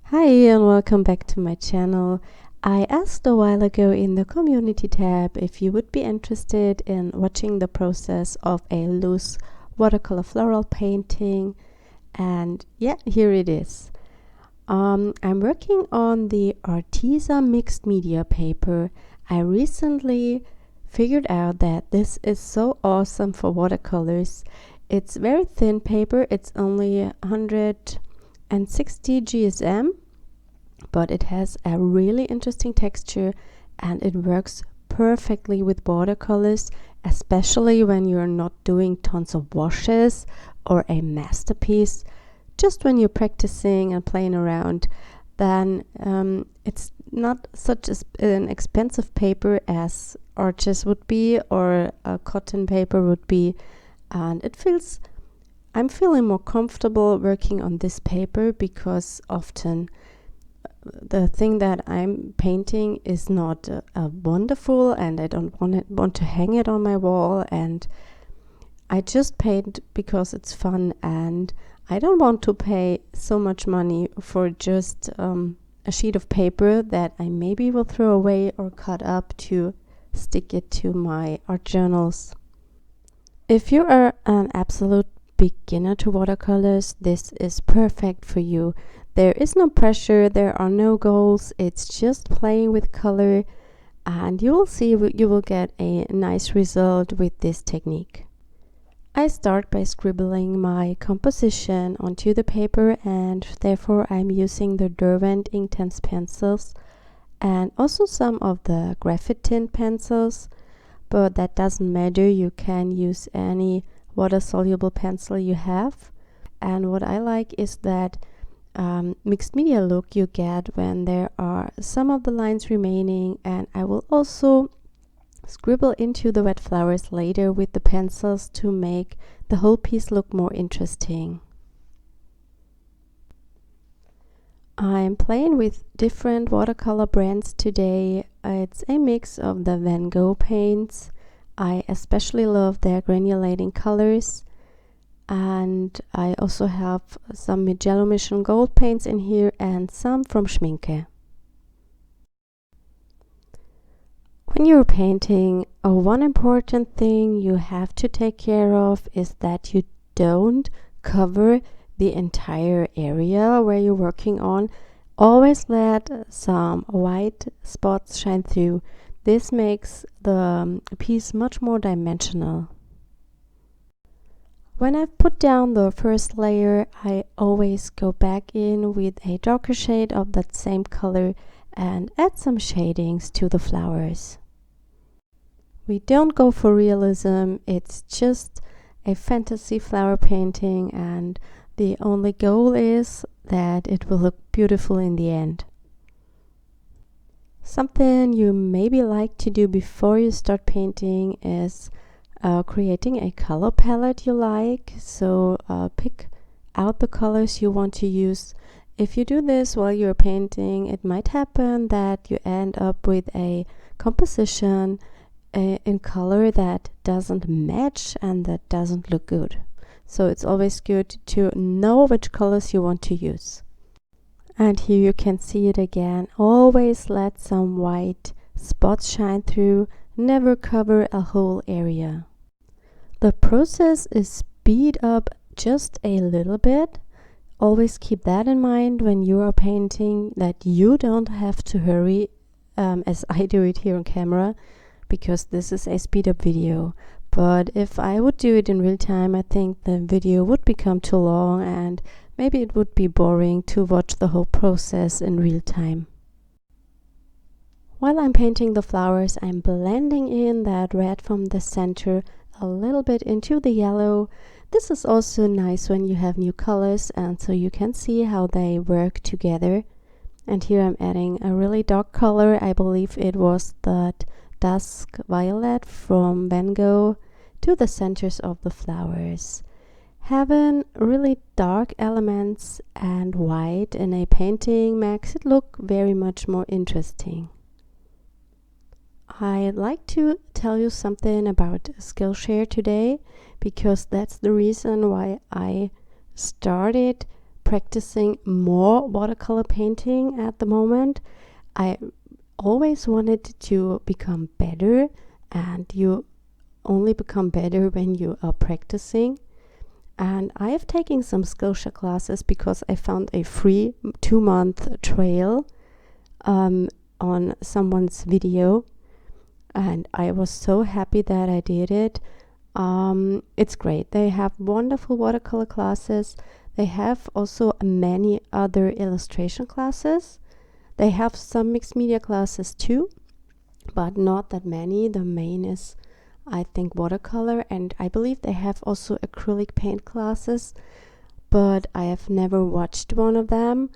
Hi and welcome back to my channel. I asked a while ago in the community tab if you would be interested in watching the process of a loose watercolor floral painting, and yeah, here it is. I'm working on the ARTEZA mixed media paper. I recently figured out that this is so awesome for watercolors. It's very thin paper, it's only 160 GSM, but it has a really interesting texture and it works perfectly with watercolors, especially when you're not doing tons of washes or a masterpiece. Just when you're practicing and playing around, then it's not such an expensive paper as ARTEZA would be or a cotton paper would be, and I'm feeling more comfortable working on this paper because often the thing that I'm painting is not wonderful, and I don't want to hang it on my wall, and I just paint because it's fun, and I don't want to pay so much money for just a sheet of paper that I maybe will throw away or cut up to stick it to my art journals. If you are an absolute beginner to watercolors, this is perfect for you. There is no pressure, there are no goals, it's just playing with color, and you will see you will get a nice result with this technique. I start by scribbling my composition onto the paper, and therefore I'm using the Derwent Inktense pencils and also some of the graphite tint pencils, but that doesn't matter, you can use any water-soluble pencil you have. And what I like is that mixed media look you get when there are some of the lines remaining, and I will also scribble into the wet flowers later with the pencils to make the whole piece look more interesting. I'm playing with different watercolor brands today. It's a mix of the Van Gogh paints. I especially love their granulating colors, and I also have some Mugello Mission Gold paints in here and some from Schminke. When you're painting, one important thing you have to take care of is that you don't cover the entire area where you're working on. Always let some white spots shine through. This makes the piece much more dimensional. When I've put down the first layer, I always go back in with a darker shade of that same color and add some shadings to the flowers. We don't go for realism, it's just a fantasy flower painting, and the only goal is that it will look beautiful in the end. Something you maybe like to do before you start painting is creating a color palette you like. So pick out the colors you want to use. If you do this while you're painting, it might happen that you end up with a composition in color that doesn't match and that doesn't look good. So it's always good to know which colors you want to use. And here you can see it again. Always let some white spots shine through, never cover a whole area. The process is speed up just a little bit. Always keep that in mind when you are painting, that you don't have to hurry as I do it here on camera, because this is a speed up video. But if I would do it in real time, I think the video would become too long and maybe it would be boring to watch the whole process in real time. While I'm painting the flowers, I'm blending in that red from the center a little bit into the yellow. This is also nice when you have new colors, and so you can see how they work together. And here I'm adding a really dark color. I believe it was that dusk violet from Van Gogh to the centers of the flowers. Having really dark elements and white in a painting makes it look very much more interesting. I'd like to tell you something about Skillshare today, because that's the reason why I started practicing more watercolor painting at the moment. I always wanted to become better, and you only become better when you are practicing. And I have taken some Skillshare classes because I found a free 2-month trial on someone's video, and I was so happy that I did it. It's great. They have wonderful watercolor classes. They have also many other illustration classes. They have some mixed media classes too, but not that many. The main is, I think, watercolor, and I believe they have also acrylic paint classes, but I have never watched one of them.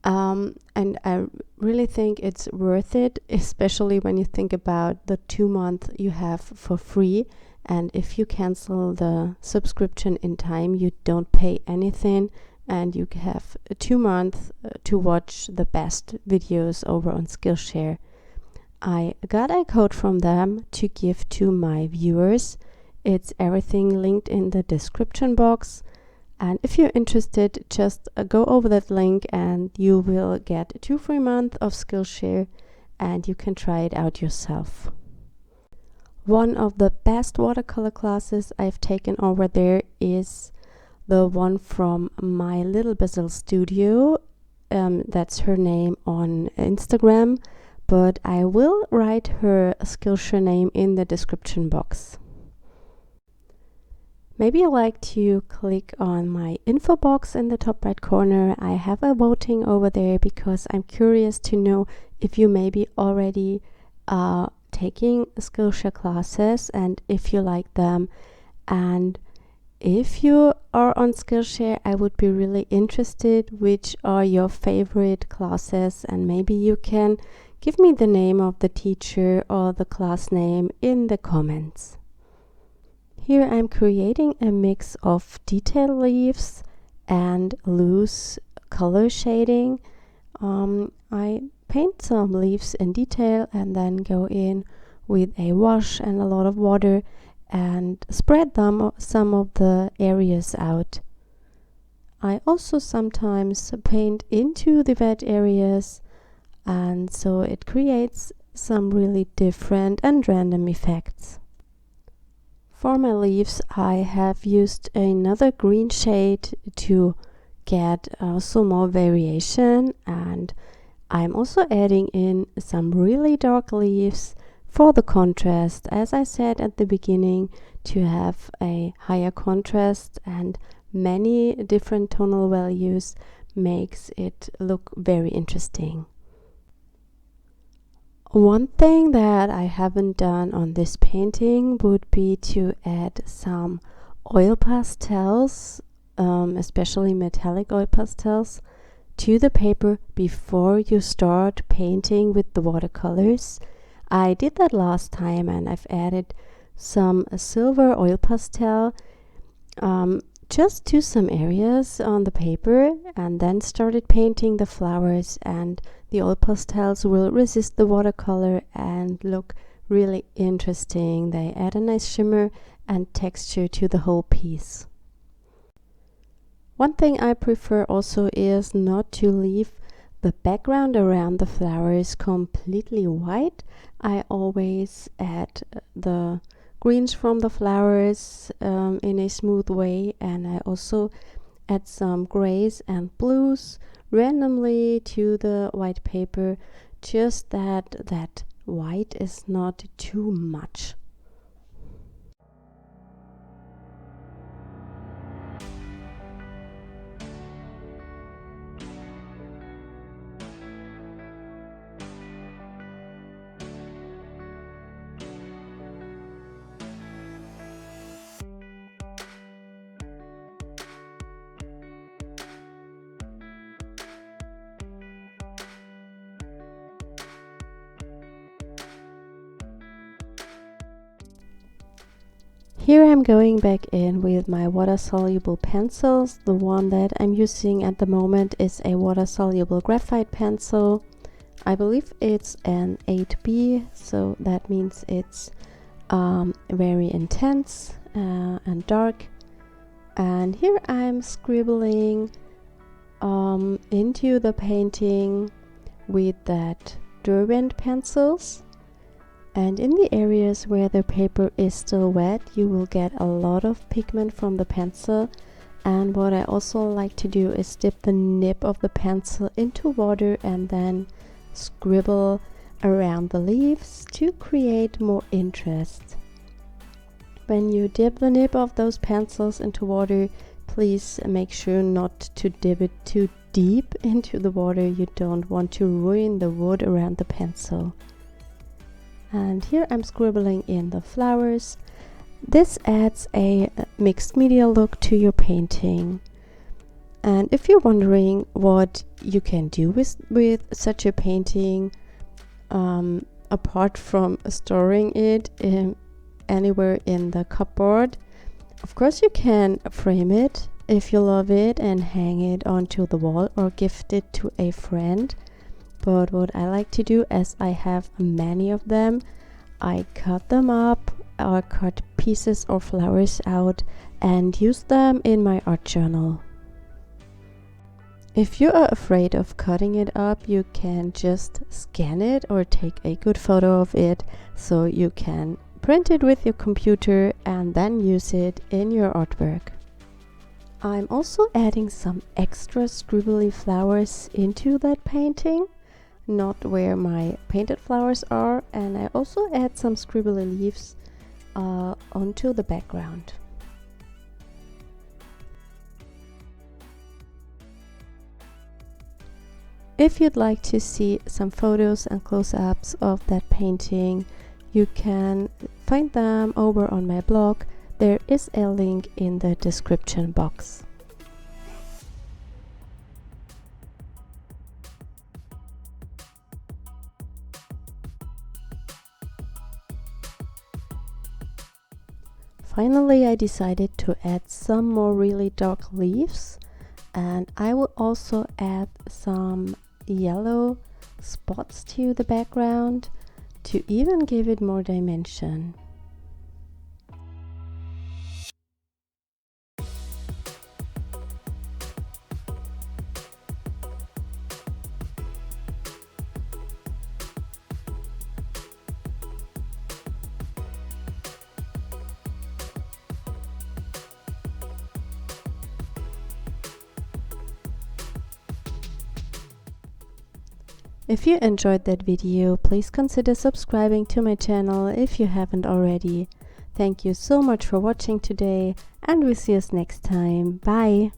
And I really think it's worth it, especially when you think about the 2 month you have for free. And if you cancel the subscription in time, you don't pay anything, and you have 2 months to watch the best videos over on Skillshare. I got a code from them to give to my viewers. It's everything linked in the description box. And if you're interested, just go over that link and you will get 2 free months of Skillshare, and you can try it out yourself. One of the best watercolor classes I've taken over there is the one from my little Basil studio. That's her name on Instagram, but I will write her Skillshare name in the description box. Maybe you like to click on my info box in the top right corner. I have a voting over there because I'm curious to know if you maybe already taking Skillshare classes and if you like them. And if you are on Skillshare, I would be really interested which are your favorite classes, and maybe you can give me the name of the teacher or the class name in the comments. Here I'm creating a mix of detail leaves and loose color shading. I paint some leaves in detail and then go in with a wash and a lot of water and spread some of the areas out. I also sometimes paint into the wet areas, and so it creates some really different and random effects. For my leaves, I have used another green shade to get also more variation, and I'm also adding in some really dark leaves for the contrast, as I said at the beginning, to have a higher contrast, and many different tonal values makes it look very interesting. One thing that I haven't done on this painting would be to add some oil pastels, especially metallic oil pastels, to the paper before you start painting with the watercolors. I did that last time, and I've added some silver oil pastel just to some areas on the paper, and then started painting the flowers, and the oil pastels will resist the watercolor and look really interesting. They add a nice shimmer and texture to the whole piece. One thing I prefer also is not to leave the background around the flowers completely white. I always add the greens from the flowers in a smooth way, and I also add some grays and blues randomly to the white paper, just that white is not too much. Here I'm going back in with my water-soluble pencils. The one that I'm using at the moment is a water-soluble graphite pencil. I believe it's an 8B, so that means it's very intense and dark. And here I'm scribbling into the painting with that Derwent pencils, and in the areas where the paper is still wet you will get a lot of pigment from the pencil. And what I also like to do is dip the nib of the pencil into water and then scribble around the leaves to create more interest. When you dip the nib of those pencils into water, please make sure not to dip it too deep into the water. You don't want to ruin the wood around the pencil. And here I'm scribbling in the flowers. This adds a mixed media look to your painting. And if you're wondering what you can do with such a painting, apart from storing it anywhere in the cupboard, of course you can frame it if you love it and hang it onto the wall or gift it to a friend. But what I like to do, as I have many of them, I cut them up or cut pieces or flowers out and use them in my art journal. If you are afraid of cutting it up, you can just scan it or take a good photo of it so you can print it with your computer and then use it in your artwork. I'm also adding some extra scribbly flowers into that painting, not where my painted flowers are, and I also add some scribbly leaves onto the background. If you'd like to see some photos and close-ups of that painting, you can find them over on my blog. There is a link in the description box. Finally, I decided to add some more really dark leaves, and I will also add some yellow spots to the background to even give it more dimension. If you enjoyed that video, please consider subscribing to my channel if you haven't already. Thank you so much for watching today, and we'll see us next time. Bye!